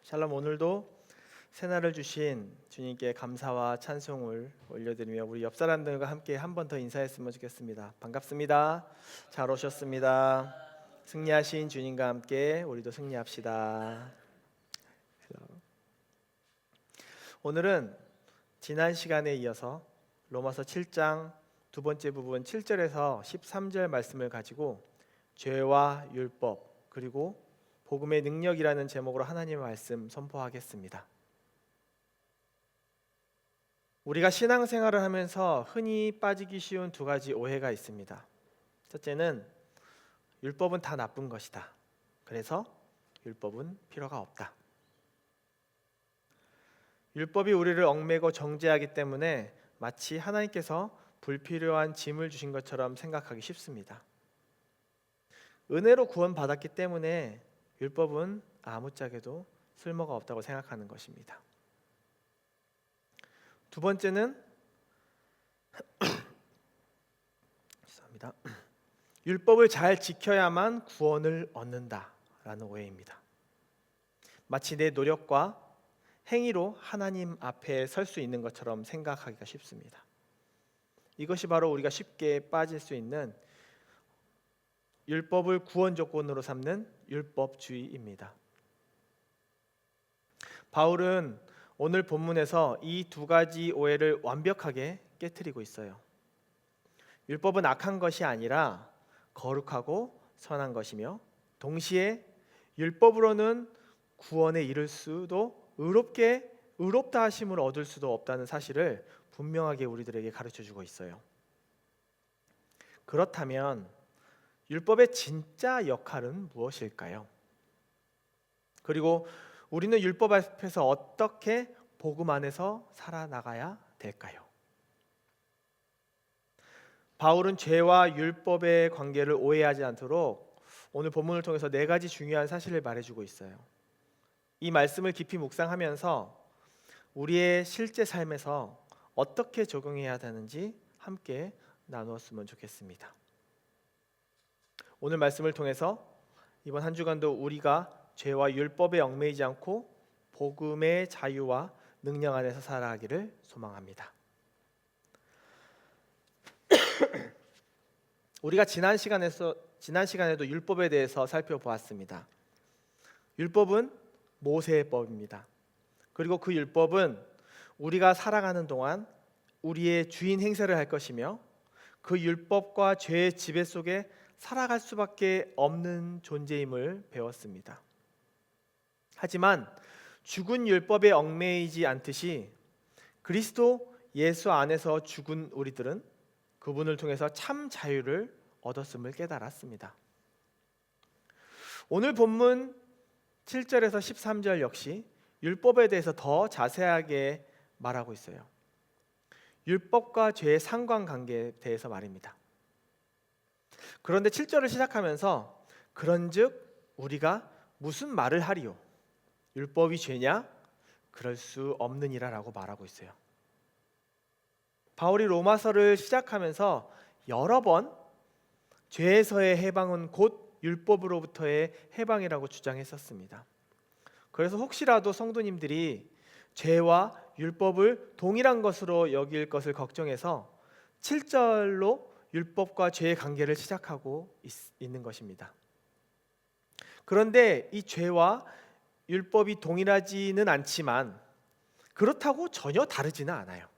샬롬. 오늘도 새날을 주신 주님께 감사와 찬송을 올려드리며 우리 옆 사람들과 함께 한 번 더 인사했으면 좋겠습니다. 반갑습니다. 잘 오셨습니다. 승리하신 주님과 함께 우리도 승리합시다. 오늘은 지난 시간에 이어서 로마서 7장 두 번째 부분 7절에서 13절 말씀을 가지고 죄와 율법 그리고 복음의 능력이라는 제목으로 하나님의 말씀 선포하겠습니다. 우리가 신앙생활을 하면서 흔히 빠지기 쉬운 두 가지 오해가 있습니다. 첫째는 율법은 다 나쁜 것이다. 그래서 율법은 필요가 없다. 율법이 우리를 얽매고 정죄하기 때문에 마치 하나님께서 불필요한 짐을 주신 것처럼 생각하기 쉽습니다. 은혜로 구원받았기 때문에 율법은 아무짝에도 쓸모가 없다고 생각하는 것입니다. 두 번째는 죄송합니다. 율법을 잘 지켜야만 구원을 얻는다라는 오해입니다. 마치 내 노력과 행위로 하나님 앞에 설 수 있는 것처럼 생각하기가 쉽습니다. 이것이 바로 우리가 쉽게 빠질 수 있는 율법을 구원 조건으로 삼는 율법주의입니다. 바울은 오늘 본문에서 이 두 가지 오해를 완벽하게 깨트리고 있어요. 율법은 악한 것이 아니라 거룩하고 선한 것이며 동시에 율법으로는 구원에 이를 수도 의롭다 하심을 얻을 수도 없다는 사실을 분명하게 우리들에게 가르쳐주고 있어요. 그렇다면 율법의 진짜 역할은 무엇일까요? 그리고 우리는 율법 앞에서 어떻게 복음 안에서 살아나가야 될까요? 바울은 죄와 율법의 관계를 오해하지 않도록 오늘 본문을 통해서 네 가지 중요한 사실을 말해주고 있어요. 이 말씀을 깊이 묵상하면서 우리의 실제 삶에서 어떻게 적용해야 되는지 함께 나누었으면 좋겠습니다. 오늘 말씀을 통해서 이번 한 주간도 우리가 죄와 율법에 얽매이지 않고 복음의 자유와 능력 안에서 살아가기를 소망합니다. 우리가 지난 시간에도 율법에 대해서 살펴보았습니다. 율법은 모세의 법입니다. 그리고 그 율법은 우리가 살아가는 동안 우리의 주인 행세를 할 것이며 그 율법과 죄의 지배 속에 살아갈 수밖에 없는 존재임을 배웠습니다. 하지만 죽은 율법에 얽매이지 않듯이 그리스도 예수 안에서 죽은 우리들은 그분을 통해서 참 자유를 얻었음을 깨달았습니다. 오늘 본문 7절에서 13절 역시 율법에 대해서 더 자세하게 말하고 있어요. 율법과 죄의 상관관계에 대해서 말입니다. 그런데 7절을 시작하면서 그런즉 우리가 무슨 말을 하리요? 율법이 죄냐? 그럴 수 없느니라 라고 말하고 있어요. 바울이 로마서를 시작하면서 여러 번 죄에서의 해방은 곧 율법으로부터의 해방이라고 주장했었습니다. 그래서 혹시라도 성도님들이 죄와 율법을 동일한 것으로 여길 것을 걱정해서 7절로 율법과 죄의 관계를 시작하고 있는 것입니다. 그런데 이 죄와 율법이 동일하지는 않지만 그렇다고 전혀 다르지는 않아요.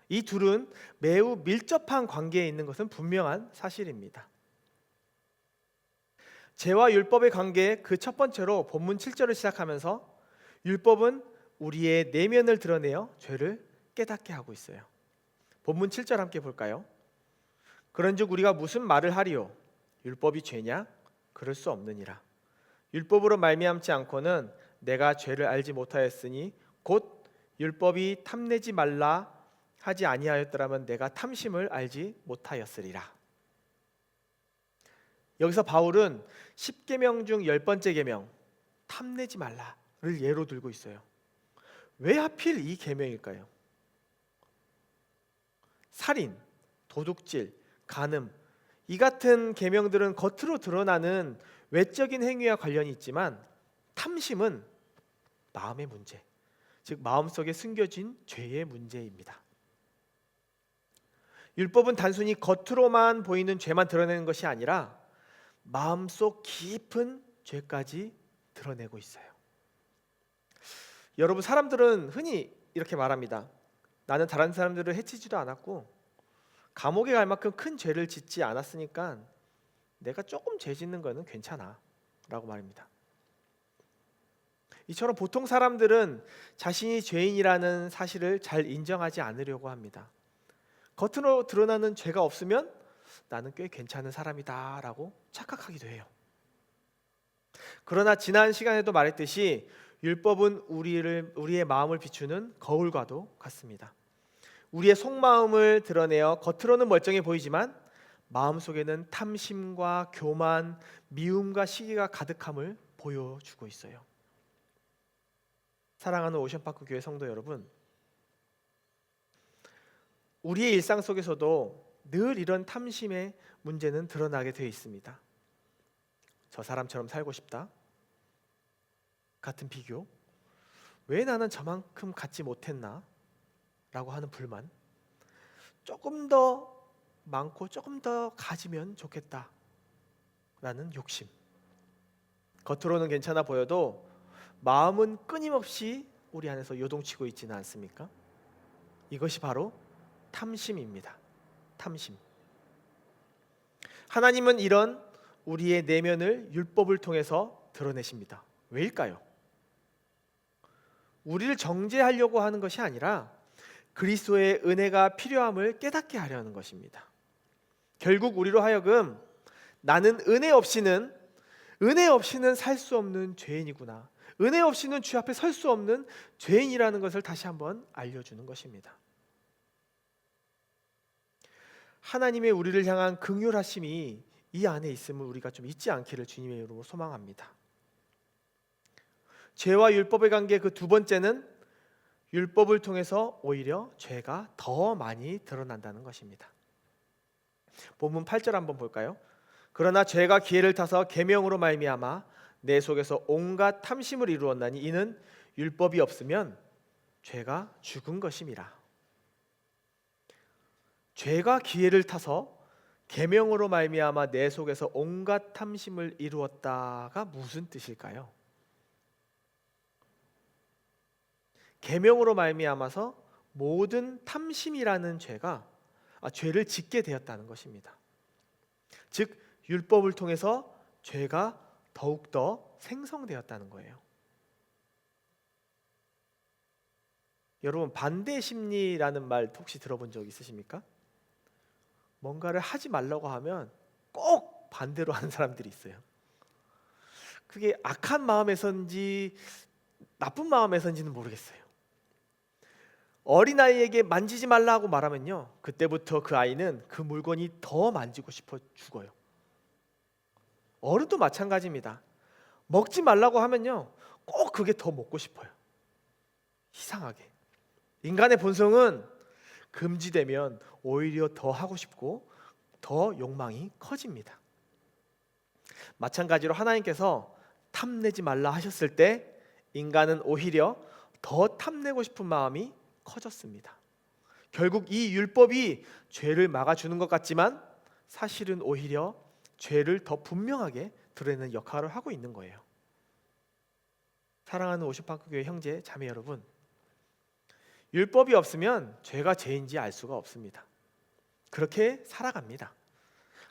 이 둘은 매우 밀접한 관계에 있는 것은 분명한 사실입니다. 죄와 율법의 관계 그 첫 번째로 본문 7절을 시작하면서 율법은 우리의 내면을 드러내어 죄를 깨닫게 하고 있어요. 본문 7절 함께 볼까요? 그런즉 우리가 무슨 말을 하리요? 율법이 죄냐? 그럴 수 없느니라. 율법으로 말미암지 않고는 내가 죄를 알지 못하였으니 곧 율법이 탐내지 말라 하지 아니하였더라면 내가 탐심을 알지 못하였으리라. 여기서 바울은 10계명 중 10번째 계명 탐내지 말라를 예로 들고 있어요. 왜 하필 이 계명일까요? 살인, 도둑질, 간음 이 같은 계명들은 겉으로 드러나는 외적인 행위와 관련이 있지만 탐심은 마음의 문제, 즉 마음속에 숨겨진 죄의 문제입니다. 율법은 단순히 겉으로만 보이는 죄만 드러내는 것이 아니라 마음속 깊은 죄까지 드러내고 있어요. 여러분, 사람들은 흔히 이렇게 말합니다. 나는 다른 사람들을 해치지도 않았고 감옥에 갈 만큼 큰 죄를 짓지 않았으니까 내가 조금 죄 짓는 거는 괜찮아 라고 말합니다. 이처럼 보통 사람들은 자신이 죄인이라는 사실을 잘 인정하지 않으려고 합니다. 겉으로 드러나는 죄가 없으면 나는 꽤 괜찮은 사람이다 라고 착각하기도 해요. 그러나 지난 시간에도 말했듯이 율법은 우리의 마음을 비추는 거울과도 같습니다. 우리의 속마음을 드러내어 겉으로는 멀쩡해 보이지만 마음속에는 탐심과 교만, 미움과 시기가 가득함을 보여주고 있어요. 사랑하는 오션파크 교회 성도 여러분, 우리의 일상 속에서도 늘 이런 탐심의 문제는 드러나게 되어 있습니다. 저 사람처럼 살고 싶다, 같은 비교, 왜 나는 저만큼 갖지 못했나 라고 하는 불만, 조금 더 많고 조금 더 가지면 좋겠다 라는 욕심. 겉으로는 괜찮아 보여도 마음은 끊임없이 우리 안에서 요동치고 있지는 않습니까? 이것이 바로 탐심입니다. 탐심. 하나님은 이런 우리의 내면을 율법을 통해서 드러내십니다. 왜일까요? 우리를 정죄하려고 하는 것이 아니라 그리스도의 은혜가 필요함을 깨닫게 하려는 것입니다. 결국 우리로 하여금 나는 은혜 없이는 살 수 없는 죄인이구나, 은혜 없이는 주 앞에 설 수 없는 죄인이라는 것을 다시 한번 알려주는 것입니다. 하나님의 우리를 향한 긍휼하심이 이 안에 있음을 우리가 좀 잊지 않기를 주님의 이름으로 소망합니다. 죄와 율법의 관계 그 두 번째는 율법을 통해서 오히려 죄가 더 많이 드러난다는 것입니다. 본문 8절 한번 볼까요? 그러나 죄가 기회를 타서 계명으로 말미암아 내 속에서 온갖 탐심을 이루었나니 이는 율법이 없으면 죄가 죽은 것임이라. 죄가 기회를 타서 계명으로 말미암아 내 속에서 온갖 탐심을 이루었다가 무슨 뜻일까요? 계명으로 말미암아서 모든 탐심이라는 죄를 짓게 되었다는 것입니다. 즉 율법을 통해서 죄가 더욱더 생성되었다는 거예요. 여러분, 반대 심리라는 말 혹시 들어본 적 있으십니까? 뭔가를 하지 말라고 하면 꼭 반대로 하는 사람들이 있어요. 그게 악한 마음에서인지 나쁜 마음에서인지는 모르겠어요. 어린아이에게 만지지 말라고 말하면요, 그때부터 그 아이는 그 물건이 더 만지고 싶어 죽어요. 어른도 마찬가지입니다. 먹지 말라고 하면요, 꼭 그게 더 먹고 싶어요. 이상하게 인간의 본성은 금지되면 오히려 더 하고 싶고 더 욕망이 커집니다. 마찬가지로 하나님께서 탐내지 말라 하셨을 때 인간은 오히려 더 탐내고 싶은 마음이 커졌습니다. 결국 이 율법이 죄를 막아주는 것 같지만 사실은 오히려 죄를 더 분명하게 드러내는 역할을 하고 있는 거예요. 사랑하는 오션파크 교회 형제 자매 여러분, 율법이 없으면 죄가 죄인지 알 수가 없습니다. 그렇게 살아갑니다.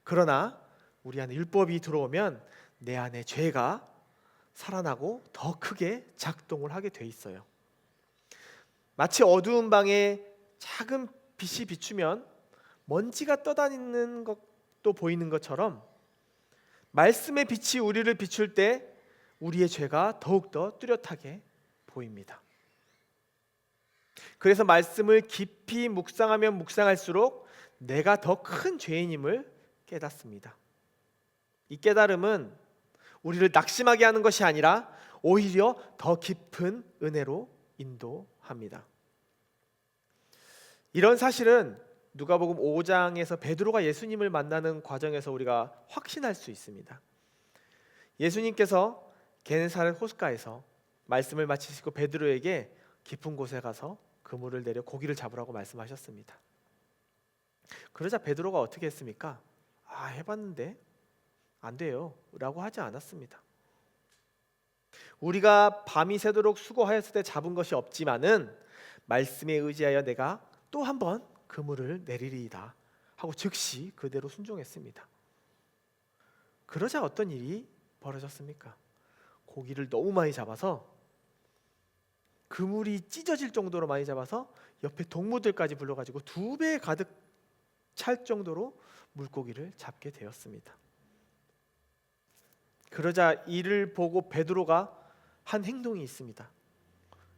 그러나 우리 안에 율법이 들어오면 내 안에 죄가 살아나고 더 크게 작동을 하게 돼 있어요. 마치 어두운 방에 작은 빛이 비추면 먼지가 떠다니는 것도 보이는 것처럼 말씀의 빛이 우리를 비출 때 우리의 죄가 더욱더 뚜렷하게 보입니다. 그래서 말씀을 깊이 묵상하면 묵상할수록 내가 더 큰 죄인임을 깨닫습니다. 이 깨달음은 우리를 낙심하게 하는 것이 아니라 오히려 더 깊은 은혜로 인도합니다. 이런 사실은 누가복음 5장에서 베드로가 예수님을 만나는 과정에서 우리가 확신할 수 있습니다. 예수님께서 게네사렛 호숫가에서 말씀을 마치시고 베드로에게 깊은 곳에 가서 그물을 내려 고기를 잡으라고 말씀하셨습니다. 그러자 베드로가 어떻게 했습니까? 해봤는데 안 돼요 라고 하지 않았습니다. 우리가 밤이 새도록 수고하였을 때 잡은 것이 없지만은 말씀에 의지하여 내가 또 한 번 그물을 내리리이다 하고 즉시 그대로 순종했습니다. 그러자 어떤 일이 벌어졌습니까? 고기를 너무 많이 잡아서 그물이 찢어질 정도로 많이 잡아서 옆에 동무들까지 불러가지고 2배 가득 찰 정도로 물고기를 잡게 되었습니다. 그러자 이를 보고 베드로가 한 행동이 있습니다.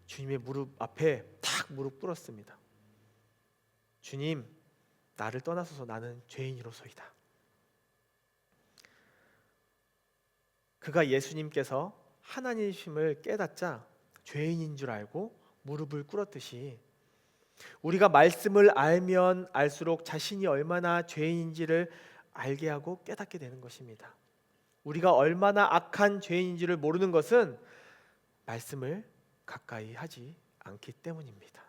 주님의 무릎 앞에 탁 무릎 꿇었습니다. 주님, 나를 떠나소서, 나는 죄인이로소이다. 그가 예수님께서 하나님이심을 깨닫자 죄인인 줄 알고 무릎을 꿇었듯이 우리가 말씀을 알면 알수록 자신이 얼마나 죄인인지를 알게 하고 깨닫게 되는 것입니다. 우리가 얼마나 악한 죄인인지를 모르는 것은 말씀을 가까이 하지 않기 때문입니다.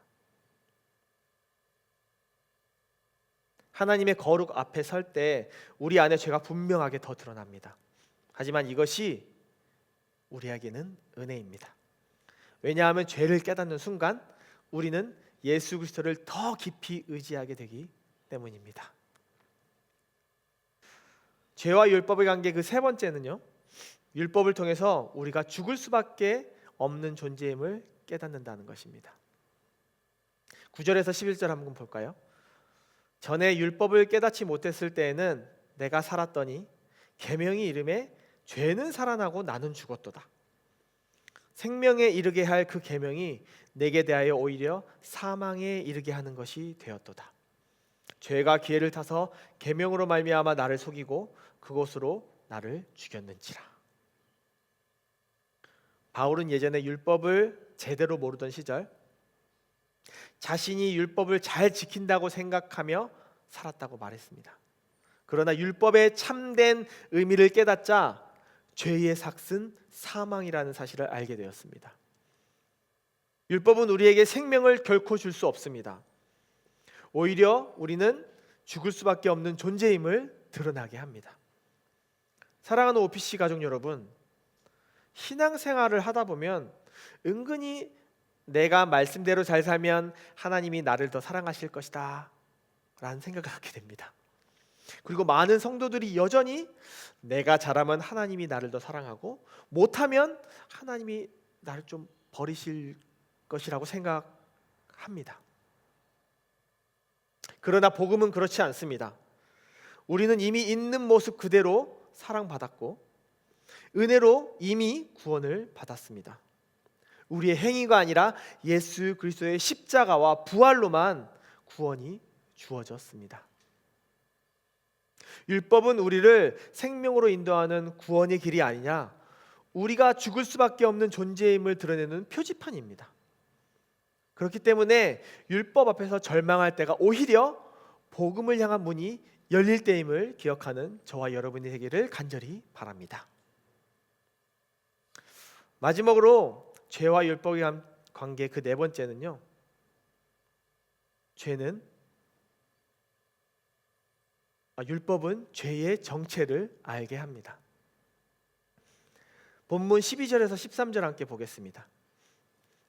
하나님의 거룩 앞에 설 때 우리 안에 죄가 분명하게 더 드러납니다. 하지만 이것이 우리에게는 은혜입니다. 왜냐하면 죄를 깨닫는 순간 우리는 예수 그리스도를 더 깊이 의지하게 되기 때문입니다. 죄와 율법의 관계 그 세 번째는요, 율법을 통해서 우리가 죽을 수밖에 없는 존재임을 깨닫는다는 것입니다. 9절에서 11절 한번 볼까요? 전에 율법을 깨닫지 못했을 때에는 내가 살았더니 계명이 이름에 죄는 살아나고 나는 죽었도다. 생명에 이르게 할 그 계명이 내게 대하여 오히려 사망에 이르게 하는 것이 되었도다. 죄가 기회를 타서 계명으로 말미암아 나를 속이고 그것으로 나를 죽였는지라. 바울은 예전에 율법을 제대로 모르던 시절 자신이 율법을 잘 지킨다고 생각하며 살았다고 말했습니다. 그러나 율법의 참된 의미를 깨닫자 죄의 삭은 사망이라는 사실을 알게 되었습니다. 율법은 우리에게 생명을 결코 줄 수 없습니다. 오히려 우리는 죽을 수밖에 없는 존재임을 드러나게 합니다. 사랑하는 OPC 가족 여러분, 신앙생활을 하다 보면 은근히 내가 말씀대로 잘 살면 하나님이 나를 더 사랑하실 것이다 라는 생각을 하게 됩니다. 그리고 많은 성도들이 여전히 내가 잘하면 하나님이 나를 더 사랑하고 못하면 하나님이 나를 좀 버리실 것이라고 생각합니다. 그러나 복음은 그렇지 않습니다. 우리는 이미 있는 모습 그대로 사랑받았고 은혜로 이미 구원을 받았습니다. 우리의 행위가 아니라 예수 그리스도의 십자가와 부활로만 구원이 주어졌습니다. 율법은 우리를 생명으로 인도하는 구원의 길이 아니냐, 우리가 죽을 수밖에 없는 존재임을 드러내는 표지판입니다. 그렇기 때문에 율법 앞에서 절망할 때가 오히려 복음을 향한 문이 열릴 때임을 기억하는 저와 여러분이 되기를 간절히 바랍니다. 마지막으로 죄와 율법의 관계 그 네 번째는요, 율법은 죄의 정체를 알게 합니다. 본문 12절에서 13절 함께 보겠습니다.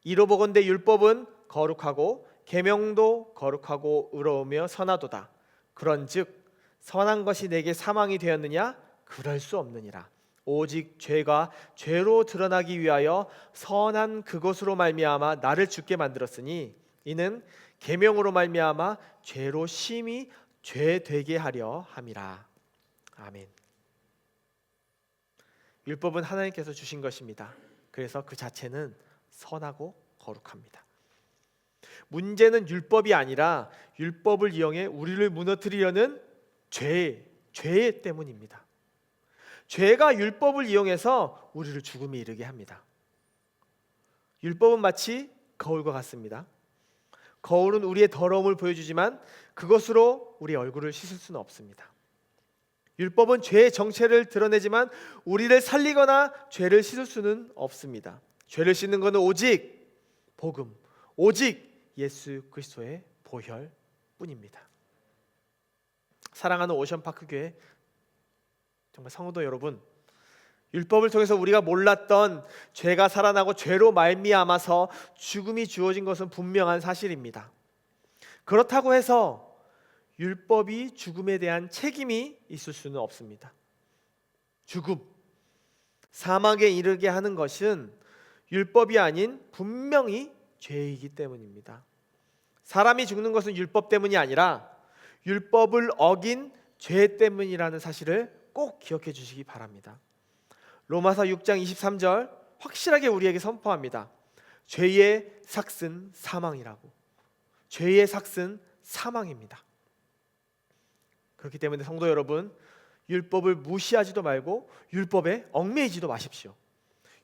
이로 보건대 율법은 거룩하고 계명도 거룩하고 의로우며 선하도다. 그런즉 선한 것이 내게 사망이 되었느냐? 그럴 수 없느니라. 오직 죄가 죄로 드러나기 위하여 선한 그것으로 말미암아 나를 죽게 만들었으니 이는 계명으로 말미암아 죄로 심히 죄 되게 하려 함이라. 아멘. 율법은 하나님께서 주신 것입니다. 그래서 그 자체는 선하고 거룩합니다. 문제는 율법이 아니라 율법을 이용해 우리를 무너뜨리려는 죄 때문입니다. 죄가 율법을 이용해서 우리를 죽음에 이르게 합니다. 율법은 마치 거울과 같습니다. 거울은 우리의 더러움을 보여주지만 그것으로 우리의 얼굴을 씻을 수는 없습니다. 율법은 죄의 정체를 드러내지만 우리를 살리거나 죄를 씻을 수는 없습니다. 죄를 씻는 것은 오직 복음, 오직 예수 그리스도의 보혈뿐입니다. 사랑하는 오션파크 교회 정말 성도 여러분, 율법을 통해서 우리가 몰랐던 죄가 살아나고 죄로 말미암아서 죽음이 주어진 것은 분명한 사실입니다. 그렇다고 해서 율법이 죽음에 대한 책임이 있을 수는 없습니다. 죽음, 사망에 이르게 하는 것은 율법이 아닌 분명히 죄이기 때문입니다. 사람이 죽는 것은 율법 때문이 아니라 율법을 어긴 죄 때문이라는 사실을 꼭 기억해 주시기 바랍니다. 로마서 6장 23절 확실하게 우리에게 선포합니다. 죄의 삭은 사망이라고. 죄의 삭은 사망입니다. 그렇기 때문에 성도 여러분, 율법을 무시하지도 말고 율법에 얽매이지도 마십시오.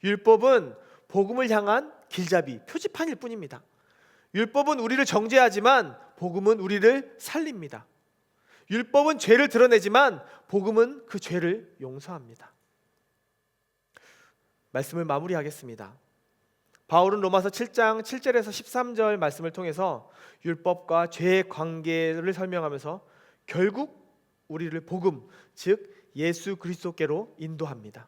율법은 복음을 향한 길잡이, 표지판일 뿐입니다. 율법은 우리를 정죄하지만 복음은 우리를 살립니다. 율법은 죄를 드러내지만 복음은 그 죄를 용서합니다. 말씀을 마무리하겠습니다. 바울은 로마서 7장 7절에서 13절 말씀을 통해서 율법과 죄의 관계를 설명하면서 결국 우리를 복음, 즉 예수 그리스도께로 인도합니다.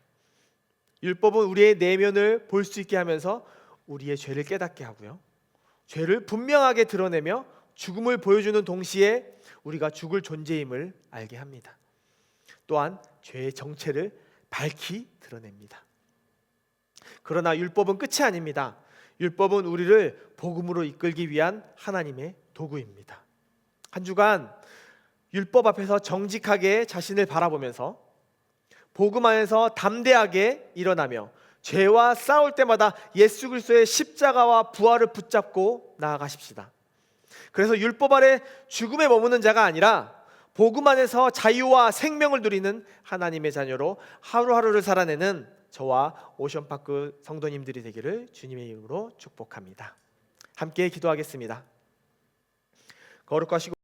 율법은 우리의 내면을 볼 수 있게 하면서 우리의 죄를 깨닫게 하고요, 죄를 분명하게 드러내며 죽음을 보여주는 동시에 우리가 죽을 존재임을 알게 합니다. 또한 죄의 정체를 밝히 드러냅니다. 그러나 율법은 끝이 아닙니다. 율법은 우리를 복음으로 이끌기 위한 하나님의 도구입니다. 한 주간 율법 앞에서 정직하게 자신을 바라보면서 복음 안에서 담대하게 일어나며 죄와 싸울 때마다 예수 그리스도의 십자가와 부활을 붙잡고 나아가십시다. 그래서 율법 아래 죽음에 머무는 자가 아니라 복음 안에서 자유와 생명을 누리는 하나님의 자녀로 하루하루를 살아내는 저와 오션파크 성도님들이 되기를 주님의 이름으로 축복합니다. 함께 기도하겠습니다. 거룩하시고